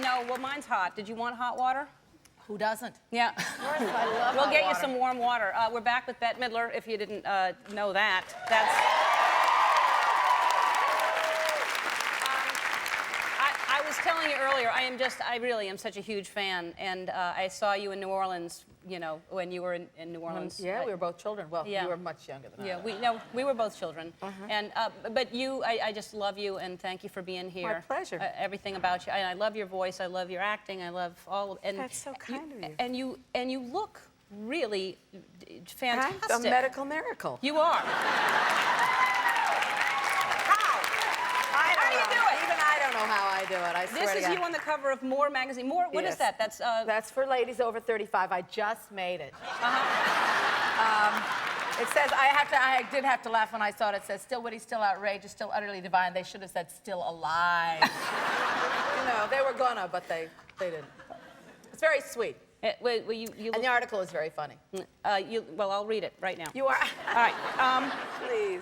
No, well, mine's hot. Did you want hot water? Who doesn't? Yeah. Of course, I love We'll hot get you water. some warm water. We're back with Bette Midler, if you didn't know that. That's... I was telling you earlier, I really am such a huge fan, and I saw you in New Orleans, you know, when you were in New Orleans. Yeah, we were both children. Well, yeah. you were much younger than I was. Yeah, we were both children. And but you, I just love you, and thank you for being here. My pleasure. Everything about you, and I love your voice. I love your acting. I love all. And that's so kind of you. And you look really fantastic. I'm a medical miracle. You are. How do you do it? Even I don't know how I do it. I swear This to is God. you on the cover of More magazine. More. What is that? That's for ladies over 35. I just made it. It says I did have to laugh when I saw it. It says still witty, still outrageous, still utterly divine. They should have said still alive. You know, they were gonna, but they didn't. It's very sweet. And the article is very funny. Well, I'll read it right now. You are. All right. Please.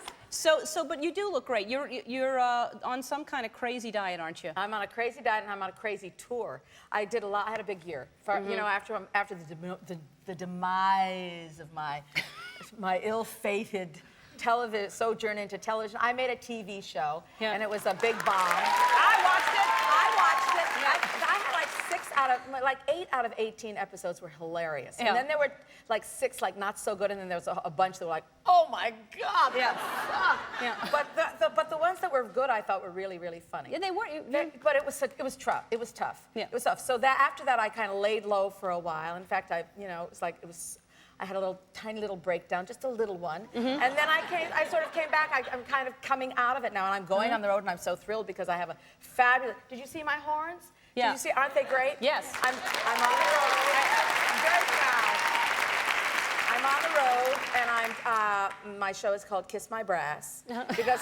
But you do look great. You're on some kind of crazy diet, aren't you? I'm on a crazy diet and I'm on a crazy tour. I did a lot. I had a big year. You know, after the demise of my ill-fated sojourn into television, I made a TV show, and it was a big bomb. I watched it. I had like 8 out of 18 episodes were hilarious, and then there were like 6 like not so good, and then there was a bunch that were like, oh my God, that sucked. But the ones that were good, I thought were really, really funny. Yeah, they were. But it was tough. It was tough. Yeah. It was tough. So after that, I kind of laid low for a while. In fact, I had a tiny little breakdown, just a little one. And then I sort of came back. I'm kind of coming out of it now, and I'm going on the road, and I'm so thrilled because I have a fabulous. Did you see my horns? Yeah. Did you see? Aren't they great? Yes. I'm on the road. I'm very proud. I'm on the road, and my show is called Kiss My Brass because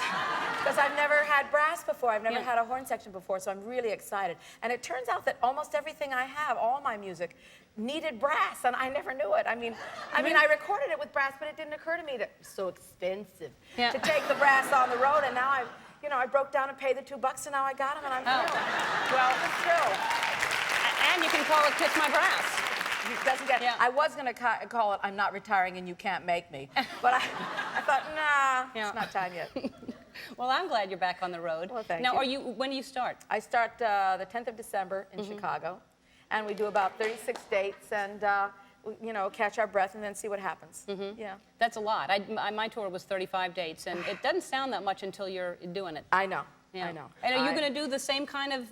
I've never had brass before. I've never had a horn section before, so I'm really excited. And it turns out that almost everything I have, all my music, needed brass, and I never knew it. I mean, I recorded it with brass, but it didn't occur to me that it's so expensive to take the brass on the road, and now I broke down and paid the $2, and now I got them, and I'm thrilled. Well, I'm thrilled. And you can call it Kiss My Brass. It doesn't get. I was going to call it I'm Not Retiring and You Can't Make Me, but I thought, nah, it's not time yet. Well, I'm glad you're back on the road. Well, thank you. When do you start? I start the 10th of December in Chicago, and we do about 36 dates, and catch our breath and then see what happens. Yeah. That's a lot. My tour was 35 dates, and it doesn't sound that much until you're doing it. I know. Yeah. I know. And are you going to do the same kind of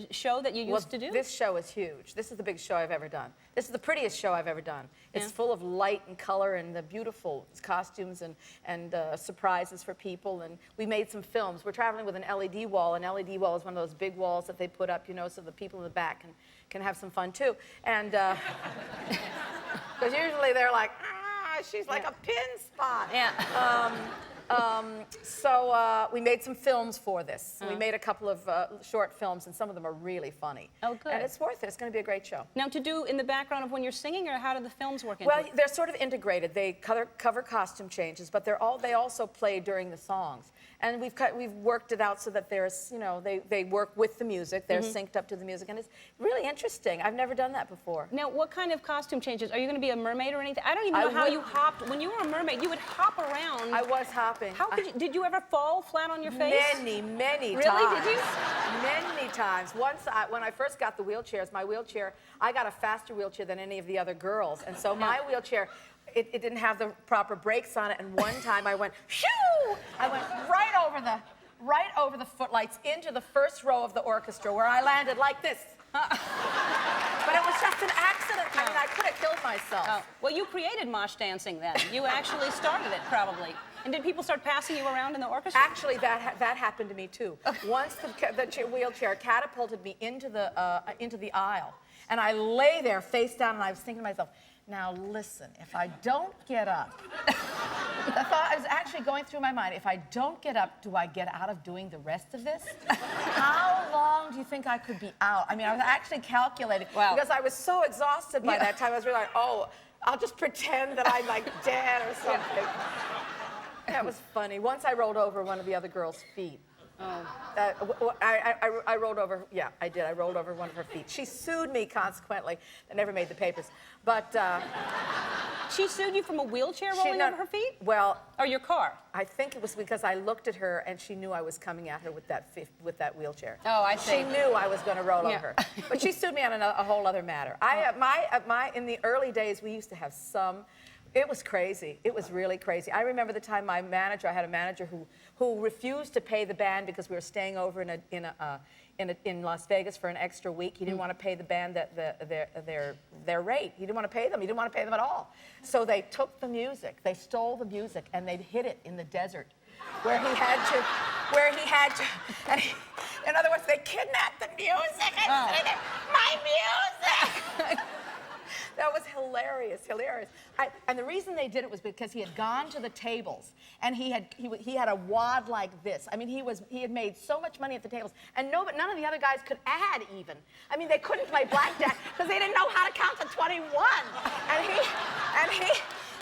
show that you used to do? This show is huge. This is the biggest show I've ever done. This is the prettiest show I've ever done. It's full of light and color and the beautiful costumes and surprises for people. And we made some films. We're traveling with an LED wall. An LED wall is one of those big walls that they put up, so the people in the back can have some fun too. And because usually they're like, she's like a pin spot. Yeah. So we made some films for this. We made a couple of short films, and some of them are really funny. Oh, good. And it's worth it. It's going to be a great show. Now, to do in the background of when you're singing, or how do the films work into Well, it? they're sort of integrated. They cover costume changes, but they also play during the songs. And we've worked it out so that there's, they work with the music. They're synced up to the music, and it's really interesting. I've never done that before. Now, what kind of costume changes? Are you going to be a mermaid or anything? I don't even know how you hopped. When you were a mermaid, you would hop around. I was hopping. How could you? Did you ever fall flat on your face? Many, many times. Really? Did you? Many times. Once, when I first got the wheelchairs, I got a faster wheelchair than any of the other girls, and so my wheelchair. It didn't have the proper brakes on it, and one time I went, shoo! I went right over the footlights into the first row of the orchestra, where I landed like this. But it was just an accident. I mean, I could have killed myself. Oh. Well, you created mosh dancing then. You actually started it, probably. And did people start passing you around in the orchestra? Actually, that happened to me too. Once the wheelchair catapulted me into the aisle, and I lay there face down, and I was thinking to myself, now listen, if I don't get up, the thought was actually going through my mind, if I don't get up, do I get out of doing the rest of this? How long do you think I could be out? I mean, I was actually calculating, because I was so exhausted by that time. I was really like, oh, I'll just pretend that I'm like dead or something. That was funny. Once I rolled over one of the other girls' feet. I rolled over, yeah, I did. I rolled over one of her feet. She sued me consequently. That never made the papers. But She sued you from a wheelchair rolling over her feet? Well, Or your car? I think it was because I looked at her and she knew I was coming at her with that wheelchair. Oh, I see. She knew I was going to roll Yeah. over her. But she sued me on a whole other matter. In the early days, we used to have some. It was crazy. It was really crazy. I remember the time I had a manager who refused to pay the band because we were staying over in Las Vegas for an extra week. He didn't want to pay the band their rate. He didn't want to pay them. He didn't want to pay them at all. So they took the music. They stole the music and they hid it in the desert, where he had to. And in other words, they kidnapped the music. My music. That was hilarious, hilarious. And the reason they did it was because he had gone to the tables and he had a wad like this. I mean, he had made so much money at the tables, and none of the other guys could add even. I mean, they couldn't play blackjack because they didn't know how to count to 21.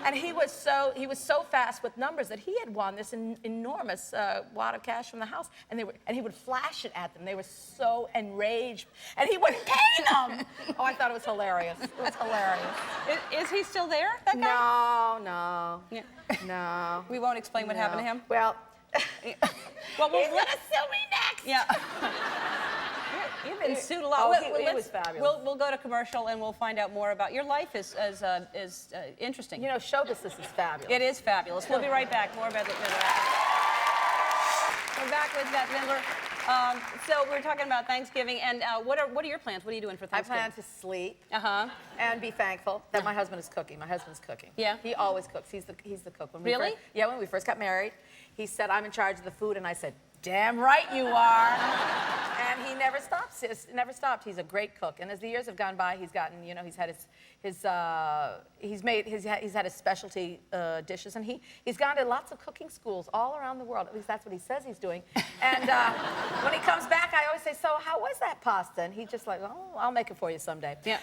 And he was so fast with numbers that he had won this enormous wad of cash from the house, and he would flash it at them. They were so enraged, and he wouldn't pay them. Oh, I thought it was hilarious. It was hilarious. Is he still there, that guy? No. Yeah. No. We won't explain what happened to him? Well, Well, he's gonna sue me next. Yeah. You've been sued a lot. Oh, Well, he was fabulous. We'll go to commercial and we'll find out more about your life. Is interesting. You know, show business is fabulous. It is fabulous. We'll be right back. More Bette Midler. We're back with Bette Midler. So we're talking about Thanksgiving, and what are your plans? What are you doing for I Thanksgiving? plan to sleep Uh-huh. and be thankful that my husband is cooking. My husband's cooking. Yeah. He always cooks. He's the cook. Really? When we first got married, he said, I'm in charge of the food, and I said, damn right you are. And he never stops. Never stopped. He's a great cook. And as the years have gone by, he's gotten, he's had his specialty dishes, and he's gone to lots of cooking schools all around the world. At least that's what he says he's doing. And when he comes back, I always say, so how was that pasta? And he's just like, oh, I'll make it for you someday. Yeah.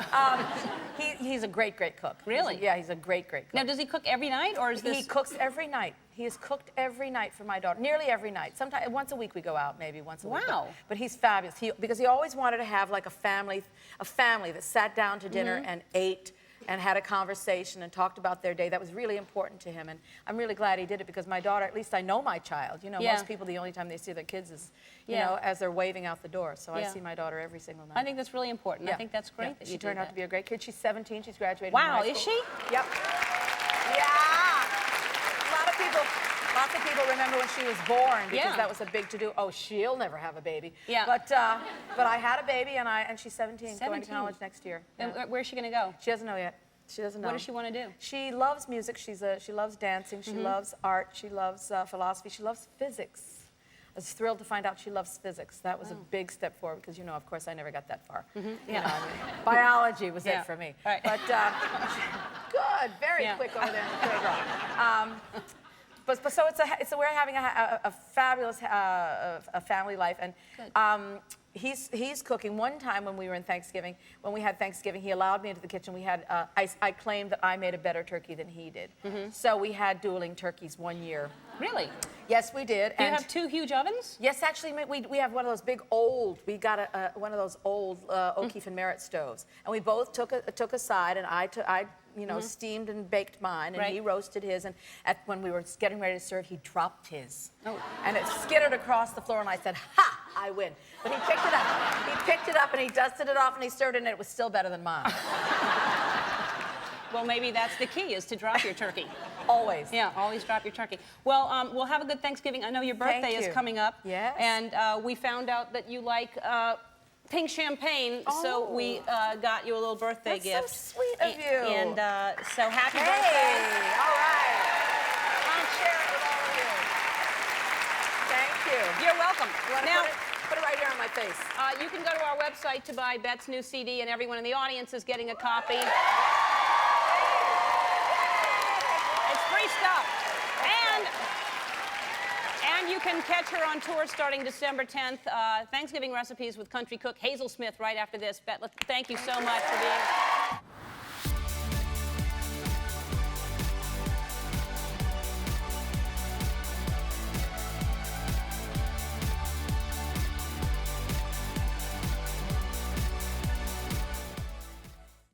He's a great cook. Really? He's a great cook. Now, does he cook every night, or is this? He cooks every night. He has cooked every night for my daughter, nearly every night. Sometimes once a week we go out, maybe once a week. Wow. But he's fabulous. Because he always wanted to have like a family that sat down to dinner and ate and had a conversation and talked about their day. That was really important to him, and I'm really glad he did it because my daughter, at least I know my child. Most people, the only time they see their kids is, as they're waving out the door. So I see my daughter every single night. I think that's really important. I think that's great that she you turned do out to be a great kid. She's 17. She's graduating. Wow, from high is school. she? Yep. Yeah. Lots of people remember when she was born because that was a big to-do. Oh, she'll never have a baby. Yeah. But I had a baby, and she's 17, going to college next year. And where's she going to go? She doesn't know yet. She doesn't know. What does she want to do? She loves music. She loves dancing. She loves art. She loves philosophy. She loves physics. I was thrilled to find out she loves physics. That was a big step forward because, of course, I never got that far. Biology was it for me. Right. But good, very quick over there in the third row. So we're having a fabulous family life, and he's cooking. One time when we were in Thanksgiving, when we had Thanksgiving, he allowed me into the kitchen. We had I claimed that I made a better turkey than he did. So we had dueling turkeys one year. Really? Yes, we did. Do you have two huge ovens? Yes, actually, we have one of those big old. We got one of those old O'Keefe and Merritt stoves, and we both took a side, and I steamed and baked mine, and he roasted his. And when we were getting ready to serve, he dropped his, and it skittered across the floor. And I said, "Ha! I win." But he picked it up. He picked it up, and he dusted it off, and he stirred it, and it was still better than mine. Well, maybe that's the key, is to drop your turkey. Always. Yeah, always drop your turkey. Well, we'll have a good Thanksgiving. I know your birthday is coming up. Yes. And we found out that you like pink champagne, so we got you a little birthday gift. That's so sweet of you. And so happy birthday. All right. I'll share it with all of you. Thank you. You're welcome. Now, put it right here on my face. you can go to our website to buy Bette's new CD, and everyone in the audience is getting a copy. It's free stuff. And you can catch her on tour starting December 10th. Thanksgiving recipes with country cook Hazel Smith right after this. Bette, thank you so much for being